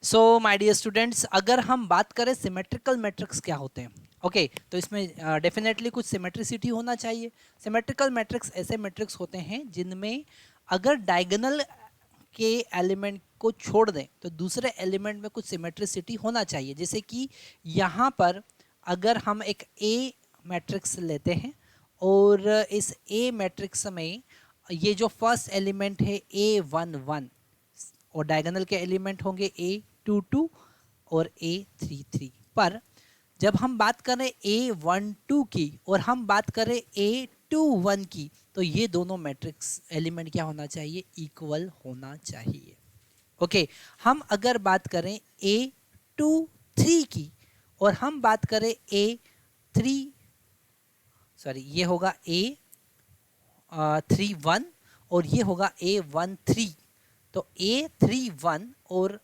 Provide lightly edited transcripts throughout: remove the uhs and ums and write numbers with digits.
So my dear students, अगर हम बात करें सिमेट्रिकल मैट्रिक्स क्या होते हैं, ओके तो इसमें डेफिनेटली कुछ सिमेट्रिसिटी होना चाहिए। सिमेट्रिकल मैट्रिक्स ऐसे मैट्रिक्स होते हैं जिनमें अगर डायगोनल के एलिमेंट को छोड़ दें तो दूसरे एलिमेंट में कुछ सिमेट्रिसिटी होना चाहिए। जैसे कि यहाँ पर अगर हम एक ए मैट्रिक्स लेते हैं और इस ए मैट्रिक्स में ये जो फर्स्ट एलिमेंट है A11 और डायगोनल के एलिमेंट होंगे A22 और A33, पर जब हम बात करें A12 की और हम बात करें A21 की तो ये दोनों मैट्रिक्स एलिमेंट क्या होना चाहिए, इक्वल होना चाहिए। ओके हम अगर बात करें A23 की और हम बात करें ये होगा A31 और ये होगा A13, तो A31 और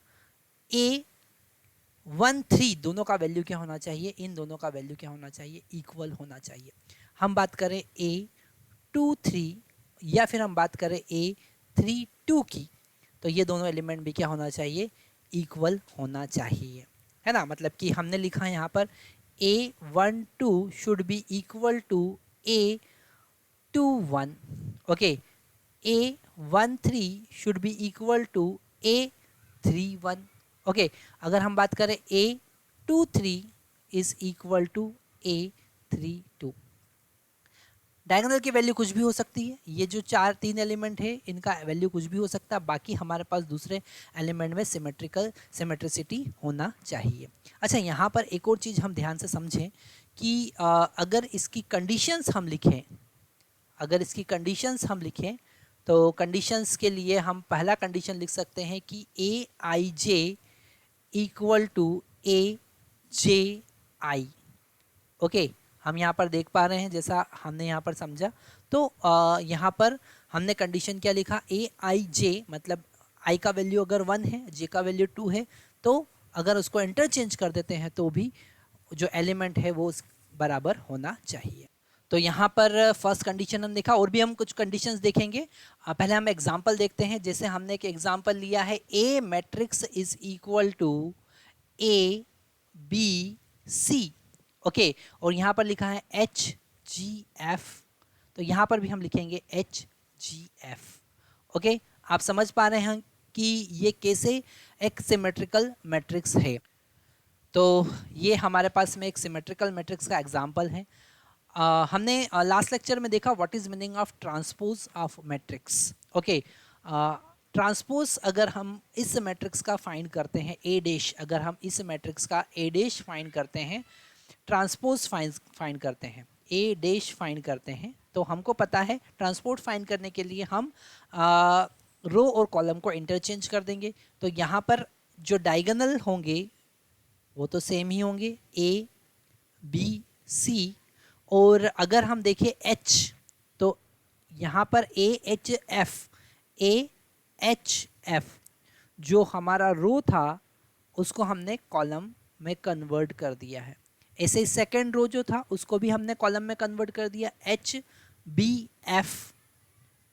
A13 दोनों का वैल्यू क्या होना चाहिए, इन दोनों का वैल्यू क्या होना चाहिए, इक्वल होना चाहिए। हम बात करें A23 या फिर हम बात करें A32 की तो ये दोनों एलिमेंट भी क्या होना चाहिए, इक्वल होना चाहिए, है ना। मतलब कि हमने लिखा है यहाँ पर A12 should be equal to A21, okay A13 should be equal to A31, okay अगर हम बात करें A23 is equal to A32। Diagonal की वैल्यू कुछ भी हो सकती है, ये जो तीन एलिमेंट है इनका वैल्यू कुछ भी हो सकता है, बाकी हमारे पास दूसरे एलिमेंट में सिमेट्रिसिटी होना चाहिए। अच्छा यहाँ पर एक और चीज़ हम ध्यान से समझें कि अगर इसकी कंडीशंस हम लिखें तो कंडीशंस के लिए हम पहला कंडीशन लिख सकते हैं कि Aij equal to Ji, okay हम यहाँ पर देख पा रहे हैं जैसा हमने यहाँ पर समझा। तो यहाँ पर हमने कंडीशन क्या लिखा, Aij मतलब i का वैल्यू अगर 1 है, j का वैल्यू 2 है, तो अगर उसको इंटरचेंज कर देते हैं तो भी जो एलिमेंट है वो बराबर होना चाहिए। तो यहाँ पर फर्स्ट कंडीशन हम देखा, और भी हम कुछ कंडीशंस देखेंगे। पहले हम एग्जांपल देखते हैं। जैसे हमने एक एग्जांपल लिया है A matrix is equal to ABC, okay और यहाँ पर लिखा है HGF, तो यहाँ पर भी हम लिखेंगे HGF, ओके आप समझ पा रहे हैं कि ये कैसे एक सिमेट्रिकल मैट्रिक्स है। तो ये हमारे पास में एक सिमेट्रिकल मैट्रिक्स का एग्जांपल है। हमने लास्ट लेक्चर में देखा what is meaning of transpose of matrix, okay transpose अगर हम इस मैट्रिक्स का फाइंड करते हैं A डैश, अगर हम इस मैट्रिक्स का A डैश फाइंड करते हैं, ट्रांसपोज फाइंड करते हैं, A डैश फाइंड करते हैं, तो हमको पता है ट्रांसपोज फाइंड करने के लिए हम रो और कॉलम को इंटरचेंज कर देंगे। तो यहाँ पर जो डायगोनल होंगे वो तो सेम ही होंगे ABC, और अगर हम देखें H तो यहाँ पर AHF जो हमारा रो था उसको हमने कॉलम में कन्वर्ट कर दिया है। ऐसे सेकंड रो जो था उसको भी हमने कॉलम में कन्वर्ट कर दिया HBF,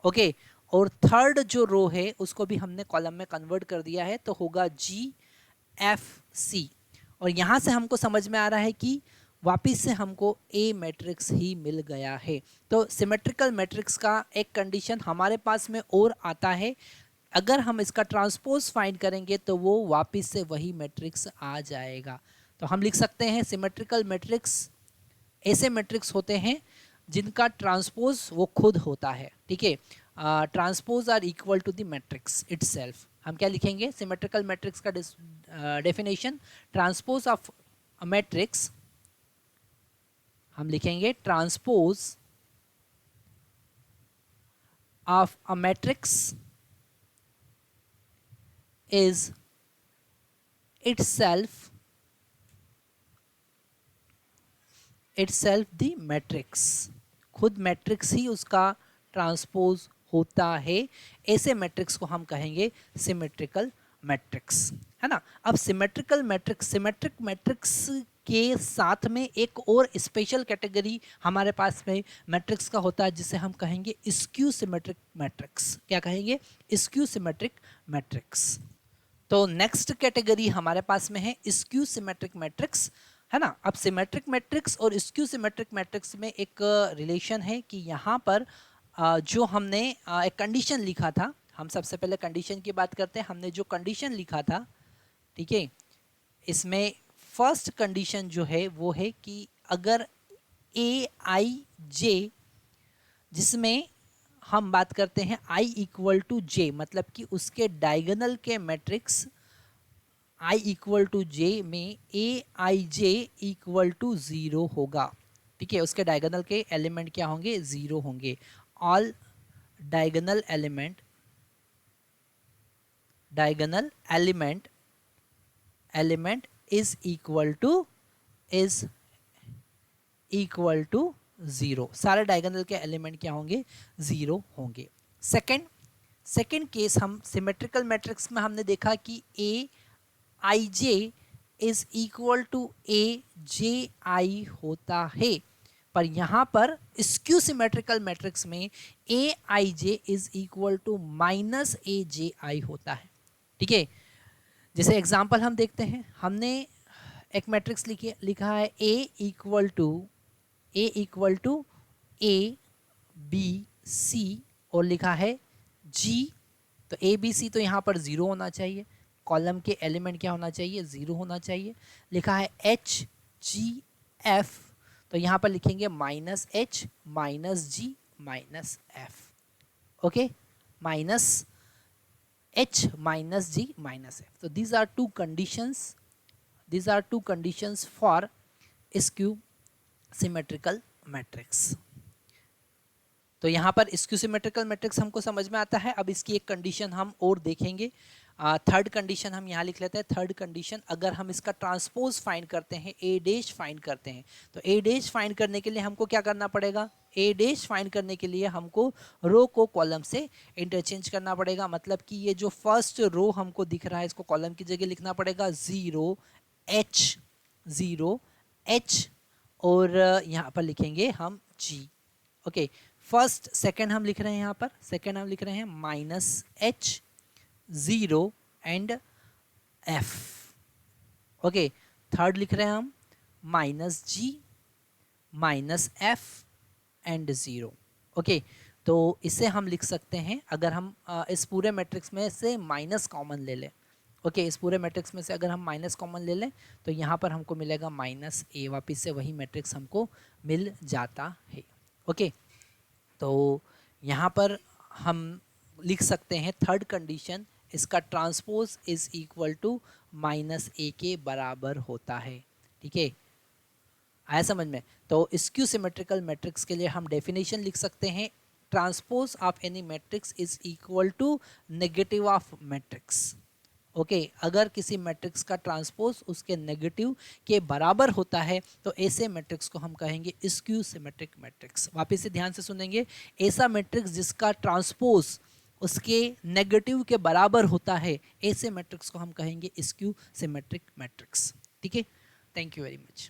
ओके और थर्ड जो रो है उसको भी हमने कॉलम में कन्वर्ट कर दिया है तो होगा GFC। और यहाँ से हमको समझ में आ रहा है कि वापिस से हमको A मैट्रिक्स ही मिल गया है। तो सिमेट्रिकल मैट्रिक्स का एक कंडीशन हमारे पास में और आता है, अगर हम इसका ट्रांसपोज फाइंड करेंगे तो वो वापिस से वही मैट्रिक्स आ जाएगा। तो हम लिख सकते हैं सिमेट्रिकल मैट्रिक्स ऐसे मैट्रिक्स होते हैं जिनका ट्रांसपोज वो खुद होता है, ठीक है। Transpose are equal to the matrix itself. हम क्या लिखेंगे, सिमेट्रिकल मैट्रिक्स का definition, transpose of a matrix, हम लिखेंगे transpose of a matrix is itself the matrix, खुद मैट्रिक्स ही उसका ट्रांसपोज होता है। ऐसे मैट्रिक्स को हम कहेंगे सिमेट्रिकल मैट्रिक्स, है ना। अब सिमेट्रिकल मैट्रिक्स, सिमेट्रिक मैट्रिक्स के साथ में एक और स्पेशल कैटेगरी हमारे पास में मैट्रिक्स का होता है जिसे हम कहेंगे स्क्यू सिमेट्रिक मैट्रिक्स। क्या कहेंगे, स्क्यू सिमेट्रिक मैट्रिक्स। तो नेक्स्ट कैटेगरी हमारे पास में है स्क्यू सिमेट्रिक मैट्रिक्स, है ना। अब सिमेट्रिक मैट्रिक्स और स्क्यू सिमेट्रिक मैट्रिक्स में एक रिलेशन है कि यहाँ पर जो हमने एक कंडीशन लिखा था, हम सबसे पहले कंडीशन की बात करते हैं। हमने जो कंडीशन लिखा था, ठीक है, इसमें फर्स्ट कंडीशन जो है वो है कि अगर ए आई जे, जिसमें हम बात करते हैं i इक्वल टू जे, मतलब कि उसके डायगोनल के मैट्रिक्स i इक्वल टू जे में A I J equal to 0 होगा, ठीक है। उसके डायगोनल के एलिमेंट क्या होंगे, 0 होंगे। All diagonal element is equal to 0, सारे डायगोनल के एलिमेंट क्या होंगे, 0 होंगे। सेकेंड केस हम सिमेट्रिकल मैट्रिक्स में हमने देखा कि A I J is equal to A J I होता है, पर यहाँ पर स्क्यू सिमेट्रिकल मैट्रिक्स में A I J is equal to minus A J I होता है, ठीक है। जैसे एग्जांपल हम देखते हैं, हमने एक मैट्रिक्स लिखा है A equal to A B C और लिखा है जी, तो ए बी सी तो यहाँ पर 0 होना चाहिए, कॉलम के एलिमेंट क्या होना चाहिए, 0 होना चाहिए। लिखा है एच जी एफ, तो यहाँ पर लिखेंगे minus H minus G minus F, okay, minus H minus G minus F. तो these are two conditions for skew symmetrical matrix। तो यहाँ पर स्क्यू सिमेट्रिकल मैट्रिक्स हमको समझ में आता है। अब इसकी एक कंडीशन हम और देखेंगे, थर्ड कंडीशन हम यहाँ लिख लेते हैं। थर्ड कंडीशन, अगर हम इसका ट्रांसपोज फाइंड करते हैं, ए डैश फाइंड करते हैं, तो ए डैश फाइंड करने के लिए हमको क्या करना पड़ेगा, ए डैश फाइंड करने के लिए हमको रो को कॉलम से इंटरचेंज करना पड़ेगा। मतलब कि ये जो फर्स्ट रो हमको दिख रहा है, इसको कॉलम की जगह लिखना पड़ेगा 0 एच और यहाँ पर लिखेंगे हम जी, ओके। फर्स्ट सेकेंड हम लिख रहे हैं, यहाँ पर सेकेंड हम लिख रहे हैं minus H 0 and F, okay. Third लिख रहे हैं हम minus G minus F and 0, okay. तो इसे हम लिख सकते हैं, अगर हम इस पूरे मैट्रिक्स में से माइनस कॉमन ले लें, ओके, इस पूरे मैट्रिक्स में से अगर हम माइनस कॉमन ले लें तो यहाँ पर हमको मिलेगा माइनस ए, वापिस से वही मैट्रिक्स हमको मिल जाता है, ओके। तो यहाँ पर हम लिख सकते हैं थर्ड कंडीशन, इसका transpose is equal to minus A के बराबर होता है, ठीक है, आया समझ में। तो स्क्यू सिमेट्रिकल मैट्रिक्स के लिए हम डेफिनेशन लिख सकते हैं, transpose of any matrix is equal to negative of matrix, okay. अगर किसी मैट्रिक्स का ट्रांसपोज उसके नेगेटिव के बराबर होता है तो ऐसे मैट्रिक्स को हम कहेंगे स्क्यू सिमेट्रिक मैट्रिक्स। वापस से ध्यान से सुनेंगे, ऐसा मैट्रिक्स जिसका ट्रांसपोज उसके नेगेटिव के बराबर होता है, ऐसे मैट्रिक्स को हम कहेंगे स्क्यू सिमेट्रिक मैट्रिक्स, ठीक है। Thank you very much.